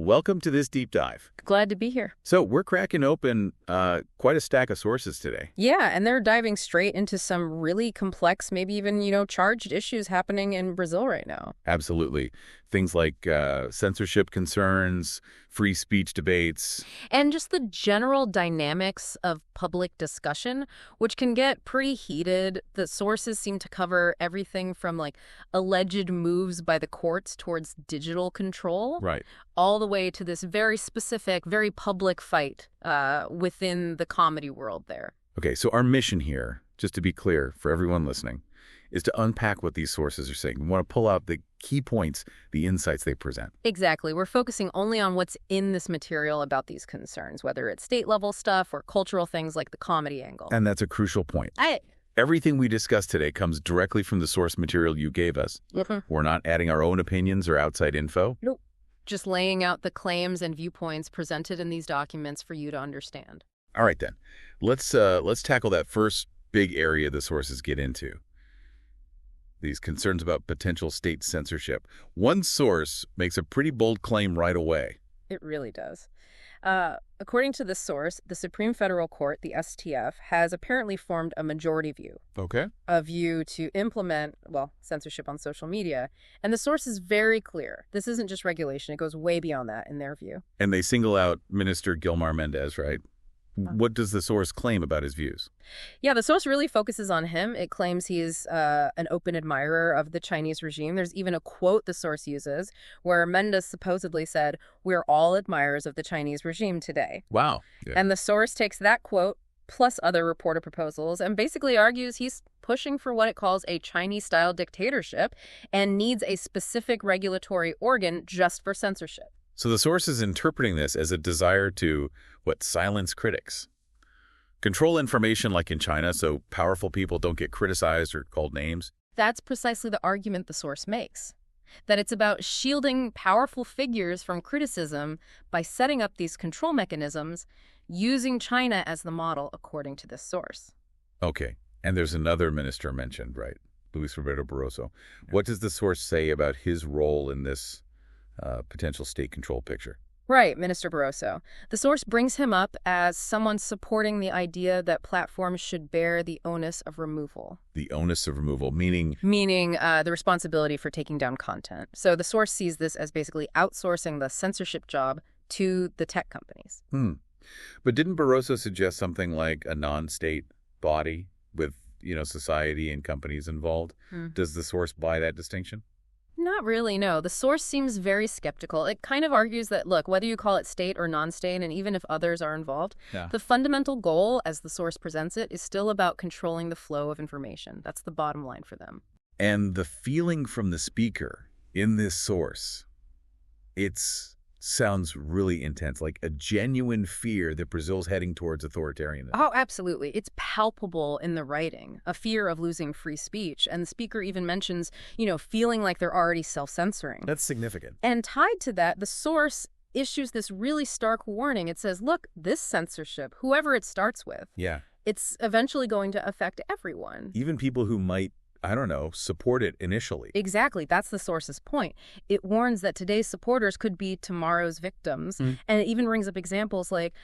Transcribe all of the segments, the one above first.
welcome to this deep dive. Glad to be here. So we're cracking open quite a stack of sources today. Yeah, and they're diving straight into some really complex, maybe even, charged issues happening in Brazil right now. Absolutely. Things like censorship concerns, free speech debates. And just the general dynamics of public discussion, which can get pretty heated. The sources seem to cover everything from alleged moves by the courts towards digital control. Right. All the way to this very specific, very public fight within the comedy world there. Okay, so our mission here, just to be clear for everyone listening, is to unpack what these sources are saying. We want to pull out the key points, the insights they present. Exactly. We're focusing only on what's in this material about these concerns, whether it's state-level stuff or cultural things like the comedy angle. And that's a crucial point. Everything we discussed today comes directly from the source material you gave us. We're not adding our own opinions or outside info. Nope. Just laying out the claims and viewpoints presented in these documents for you to understand. All right, then. Let's tackle that first big area the sources get into. These concerns about potential state censorship. One source makes a pretty bold claim right away. It really does. According to this source, the Supreme Federal Court, the STF, has apparently formed a majority view. Okay. A view to implement, censorship on social media. And the source is very clear. This isn't just regulation. It goes way beyond that in their view. And they single out Minister Gilmar Mendez, right? What does the source claim about his views? Yeah, the source really focuses on him. It claims he is an open admirer of the Chinese regime. There's even a quote the source uses where Mendez supposedly said, "We're all admirers of the Chinese regime today." Wow. Yeah. And the source takes that quote plus other reporter proposals and basically argues he's pushing for what it calls a Chinese-style dictatorship and needs a specific regulatory organ just for censorship. So the source is interpreting this as a desire to, silence critics. Control information like in China so powerful people don't get criticized or called names. That's precisely the argument the source makes. That it's about shielding powerful figures from criticism by setting up these control mechanisms, using China as the model, according to this source. Okay. And there's another minister mentioned, right? Luis Roberto Barroso. What does the source say about his role in this potential state control picture? Right, Minister Barroso. The source brings him up as someone supporting the idea that platforms should bear the onus of removal. The onus of removal, meaning? Meaning the responsibility for taking down content. So the source sees this as basically outsourcing the censorship job to the tech companies. But didn't Barroso suggest something like a non-state body with, society and companies involved? Does the source buy that distinction? Not really, no. The source seems very skeptical. It kind of argues that, look, whether you call it state or non-state, and even if others are involved, the fundamental goal, as the source presents it, is still about controlling the flow of information. That's the bottom line for them. And the feeling from the speaker in this source, sounds really intense, like a genuine fear that Brazil's heading towards authoritarianism. Oh, absolutely. It's palpable in the writing, a fear of losing free speech. And the speaker even mentions, feeling like they're already self-censoring. That's significant. And tied to that, the source issues this really stark warning. It says, look, this censorship, whoever it starts with, it's eventually going to affect everyone. Even people who might, support it initially. Exactly. That's the source's point. It warns that today's supporters could be tomorrow's victims. And it even brings up examples like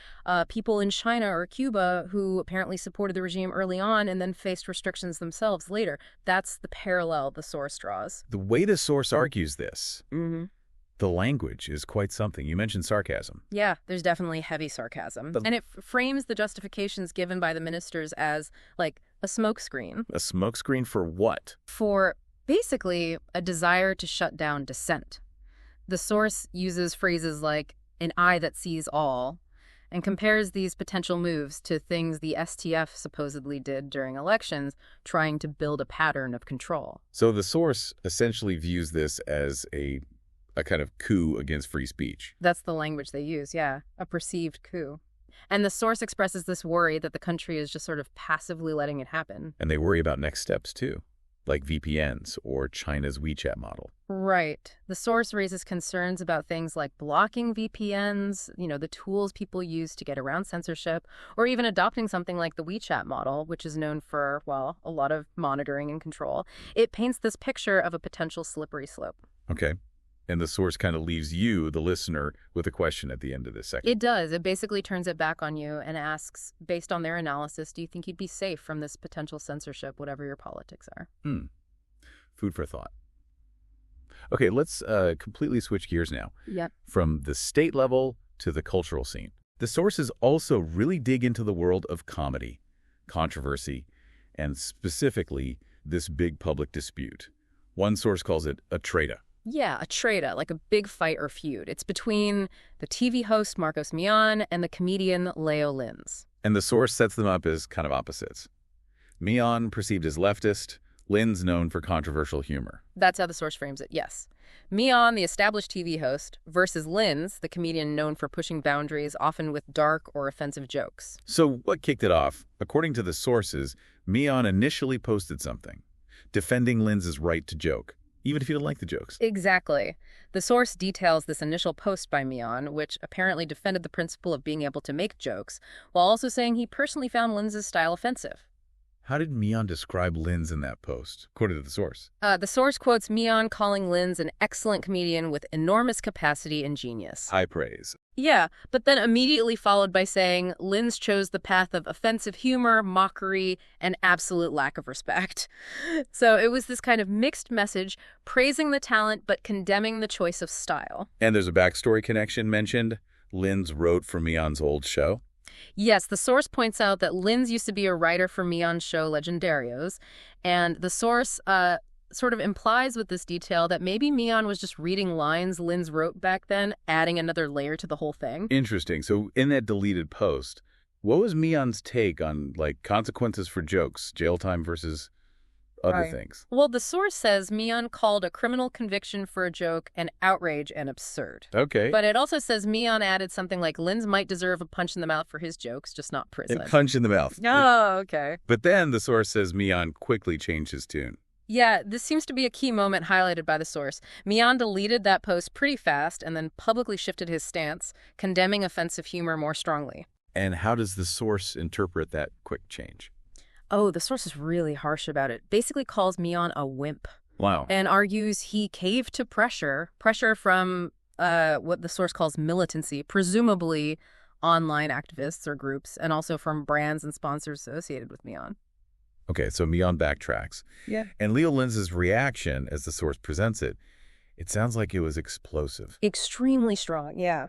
people in China or Cuba who apparently supported the regime early on and then faced restrictions themselves later. That's the parallel the source draws. The way the source argues this, the language is quite something. You mentioned sarcasm. Yeah, there's definitely heavy sarcasm. And it frames the justifications given by the ministers as, a smokescreen. A smokescreen for what? For basically a desire to shut down dissent. The source uses phrases like an eye that sees all and compares these potential moves to things the STF supposedly did during elections, trying to build a pattern of control. So the source essentially views this as a kind of coup against free speech. That's the language they use, yeah. A perceived coup. And the source expresses this worry that the country is just sort of passively letting it happen. And they worry about next steps, too, like VPNs or China's WeChat model. Right. The source raises concerns about things like blocking VPNs, the tools people use to get around censorship, or even adopting something like the WeChat model, which is known for, a lot of monitoring and control. It paints this picture of a potential slippery slope. Okay. And the source kind of leaves you, the listener, with a question at the end of this section. It does. It basically turns it back on you and asks, based on their analysis, do you think you'd be safe from this potential censorship, whatever your politics are? Food for thought. Okay, let's completely switch gears now. Yep. From the state level to the cultural scene. The sources also really dig into the world of comedy, controversy, and specifically this big public dispute. One source calls it a treta. Yeah, a treta, like a big fight or feud. It's between the TV host Marcos Mion and the comedian Léo Lins. And the source sets them up as kind of opposites. Mion perceived as leftist, Lins known for controversial humor. That's how the source frames it, yes. Mion, the established TV host, versus Lins, the comedian known for pushing boundaries, often with dark or offensive jokes. So what kicked it off? According to the sources, Mion initially posted something, defending Lins's right to joke, even if you don't like the jokes. Exactly. The source details this initial post by Mion, which apparently defended the principle of being able to make jokes, while also saying he personally found Lins's style offensive. How did Mion describe Lins in that post, according to the source? The source quotes Mion calling Lins an excellent comedian with enormous capacity and genius. High praise. Yeah, but then immediately followed by saying Lins chose the path of offensive humor, mockery, and absolute lack of respect. So it was this kind of mixed message, praising the talent but condemning the choice of style. And there's a backstory connection mentioned. Lins wrote for Mion's old show. Yes, the source points out that Lins used to be a writer for Mion's show Legendarios, and the source sort of implies with this detail that maybe Mion was just reading lines Lins wrote back then, adding another layer to the whole thing. Interesting. So in that deleted post, what was Mion's take on, like, consequences for jokes, jail time versus other things? Well, the source says Mion called a criminal conviction for a joke an outrage and absurd. Okay. But it also says Mion added something like Lins might deserve a punch in the mouth for his jokes, just not prison. A punch in the mouth. Oh, okay. But then the source says Mion quickly changed his tune. Yeah, this seems to be a key moment highlighted by the source. Mion deleted that post pretty fast and then publicly shifted his stance, condemning offensive humor more strongly. And how does the source interpret that quick change? Oh, the source is really harsh about it. Basically calls Mion a wimp. Wow. And argues he caved to pressure from what the source calls militancy, presumably online activists or groups, and also from brands and sponsors associated with Mion. Okay, so Mion backtracks. Yeah. And Léo Lins' reaction, as the source presents it, it sounds like it was explosive. Extremely strong, yeah.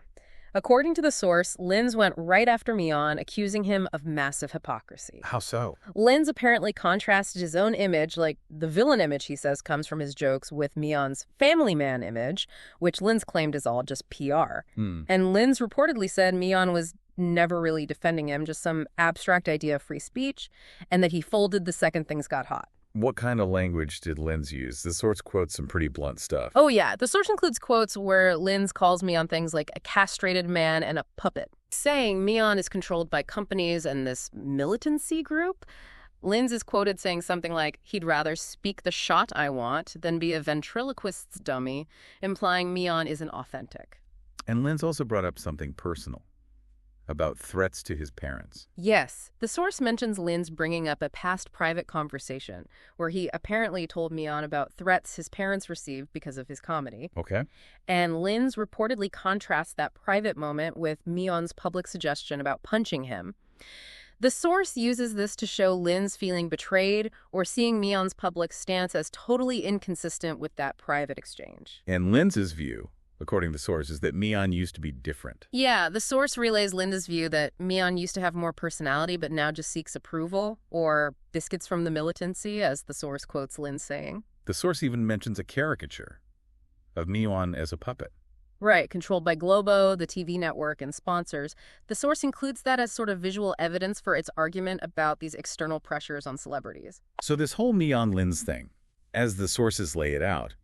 According to the source, Lins went right after Mion, accusing him of massive hypocrisy. How so? Lins apparently contrasted his own image, like the villain image he says comes from his jokes, with Mion's family man image, which Lins claimed is all just PR. And Lins reportedly said Mion was never really defending him, just some abstract idea of free speech, and that he folded the second things got hot. What kind of language did Lins use? The source quotes some pretty blunt stuff. Oh, yeah. The source includes quotes where Lins calls Mion things like a castrated man and a puppet, saying Mion is controlled by companies and this militancy group. Lins is quoted saying something like, he'd rather speak the shot I want than be a ventriloquist's dummy, implying Mion isn't authentic. And Lins also brought up something personal about threats to his parents. Yes. The source mentions Lins bringing up a past private conversation where he apparently told Mion about threats his parents received because of his comedy. Okay. And Lins reportedly contrasts that private moment with Mion's public suggestion about punching him. The source uses this to show Lins feeling betrayed or seeing Mion's public stance as totally inconsistent with that private exchange. And Lins's view, according to the source, is that Mion used to be different. Yeah, the source relays Linda's view that Mion used to have more personality but now just seeks approval, or biscuits from the militancy, as the source quotes Lins saying. The source even mentions a caricature of Mion as a puppet. Right, controlled by Globo, the TV network, and sponsors. The source includes that as sort of visual evidence for its argument about these external pressures on celebrities. So this whole Mion-Lins thing, as the sources lay it out,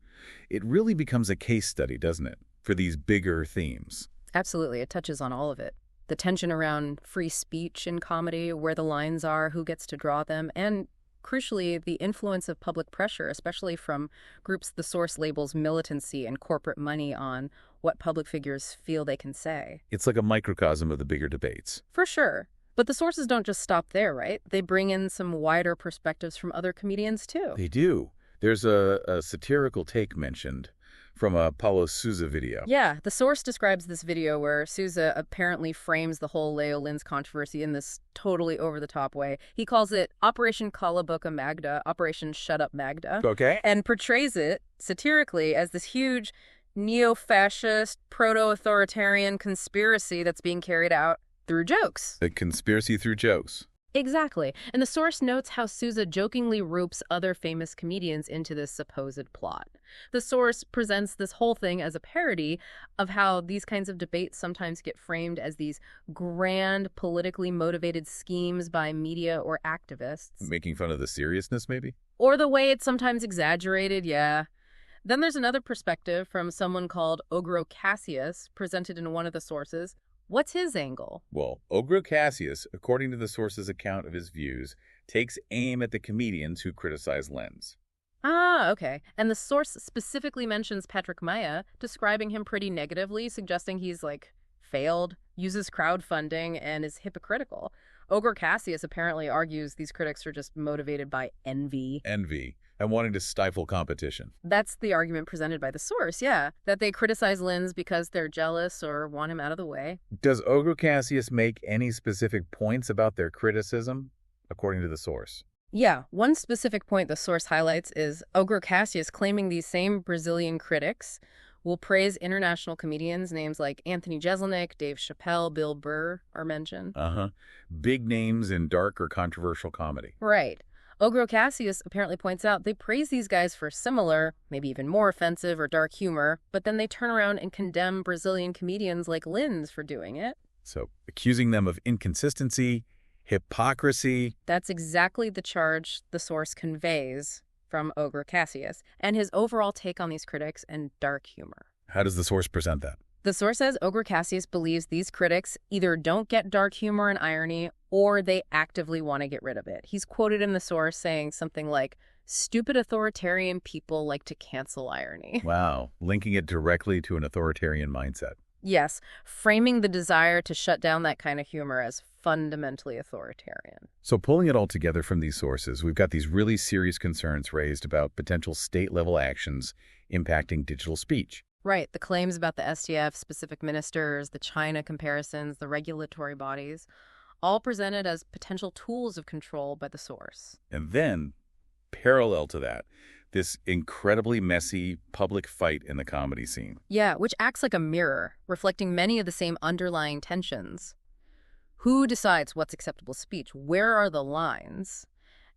it really becomes a case study, doesn't it, for these bigger themes? Absolutely. It touches on all of it. The tension around free speech in comedy, where the lines are, who gets to draw them, and crucially, the influence of public pressure, especially from groups the source labels militancy and corporate money on what public figures feel they can say. It's like a microcosm of the bigger debates. For sure. But the sources don't just stop there, right? They bring in some wider perspectives from other comedians, too. They do. There's a satirical take mentioned from a Paulo Souza video. Yeah, the source describes this video where Souza apparently frames the whole Léo Lins controversy in this totally over-the-top way. He calls it Operation Kalaboka Magda, Operation Shut Up Magda. Okay. And portrays it satirically as this huge neo-fascist, proto-authoritarian conspiracy that's being carried out through jokes. A conspiracy through jokes. Exactly. And the source notes how Souza jokingly ropes other famous comedians into this supposed plot. The source presents this whole thing as a parody of how these kinds of debates sometimes get framed as these grand, politically motivated schemes by media or activists. Making fun of the seriousness, maybe? Or the way it's sometimes exaggerated, yeah. Then there's another perspective from someone called Ogro Cassius, presented in one of the sources. What's his angle? Well, Ogro Cassius, according to the source's account of his views, takes aim at the comedians who criticize Lins. Ah, okay. And the source specifically mentions Patrick Maia, describing him pretty negatively, suggesting he's, failed, uses crowdfunding, and is hypocritical. Ogro Cassius apparently argues these critics are just motivated by envy. Envy. And wanting to stifle competition. That's the argument presented by the source, yeah. That they criticize Lins because they're jealous or want him out of the way. Does Ogro Cassius make any specific points about their criticism, according to the source? Yeah, one specific point the source highlights is Ogro Cassius claiming these same Brazilian critics will praise international comedians. Names like Anthony Jeselnik, Dave Chappelle, Bill Burr are mentioned. Big names in dark or controversial comedy. Right. Ogro Cassius apparently points out they praise these guys for similar, maybe even more offensive or dark humor, but then they turn around and condemn Brazilian comedians like Lins for doing it. So, accusing them of inconsistency, hypocrisy. That's exactly the charge the source conveys from Ogro Cassius, and his overall take on these critics and dark humor. How does the source present that? The source says Ogro Cassius believes these critics either don't get dark humor and irony, or they actively want to get rid of it. He's quoted in the source saying something like, "Stupid authoritarian people like to cancel irony." Wow, linking it directly to an authoritarian mindset. Yes, framing the desire to shut down that kind of humor as fundamentally authoritarian. So pulling it all together from these sources, we've got these really serious concerns raised about potential state-level actions impacting digital speech. Right, the claims about the STF, specific ministers, the China comparisons, the regulatory bodies, all presented as potential tools of control by the source. And then, parallel to that, this incredibly messy public fight in the comedy scene. Yeah, which acts like a mirror, reflecting many of the same underlying tensions. Who decides what's acceptable speech? Where are the lines?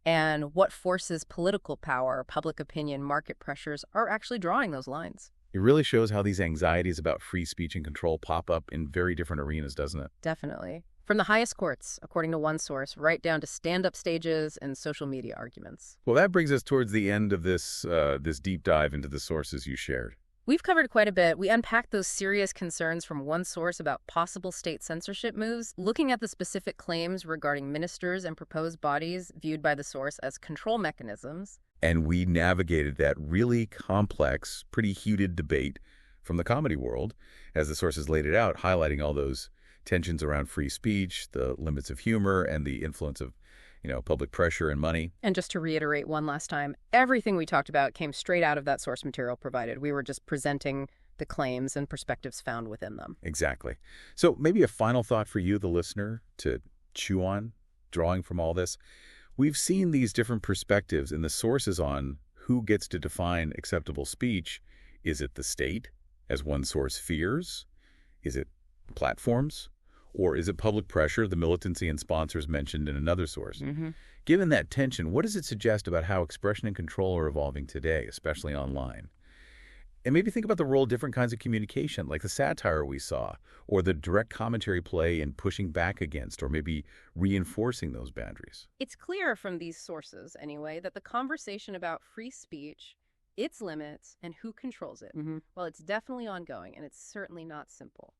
And what forces political power, public opinion, market pressures are actually drawing those lines? It really shows how these anxieties about free speech and control pop up in very different arenas, doesn't it? Definitely. From the highest courts, according to one source, right down to stand-up stages and social media arguments. Well, that brings us towards the end of this deep dive into the sources you shared. We've covered quite a bit. We unpacked those serious concerns from one source about possible state censorship moves, looking at the specific claims regarding ministers and proposed bodies viewed by the source as control mechanisms. And we navigated that really complex, pretty heated debate from the comedy world, as the sources laid it out, highlighting all those tensions around free speech, the limits of humor, and the influence of, public pressure and money. And just to reiterate one last time, everything we talked about came straight out of that source material provided. We were just presenting the claims and perspectives found within them. Exactly. So maybe a final thought for you, the listener, to chew on, drawing from all this. We've seen these different perspectives in the sources on who gets to define acceptable speech. Is it the state, as one source fears? Is it platforms? Or is it public pressure, the militancy and sponsors mentioned in another source? Given that tension, what does it suggest about how expression and control are evolving today, especially online? And maybe think about the role of different kinds of communication, like the satire we saw, or the direct commentary play in pushing back against, or maybe reinforcing those boundaries. It's clear from these sources, anyway, that the conversation about free speech, its limits, and who controls it, well, it's definitely ongoing, and it's certainly not simple.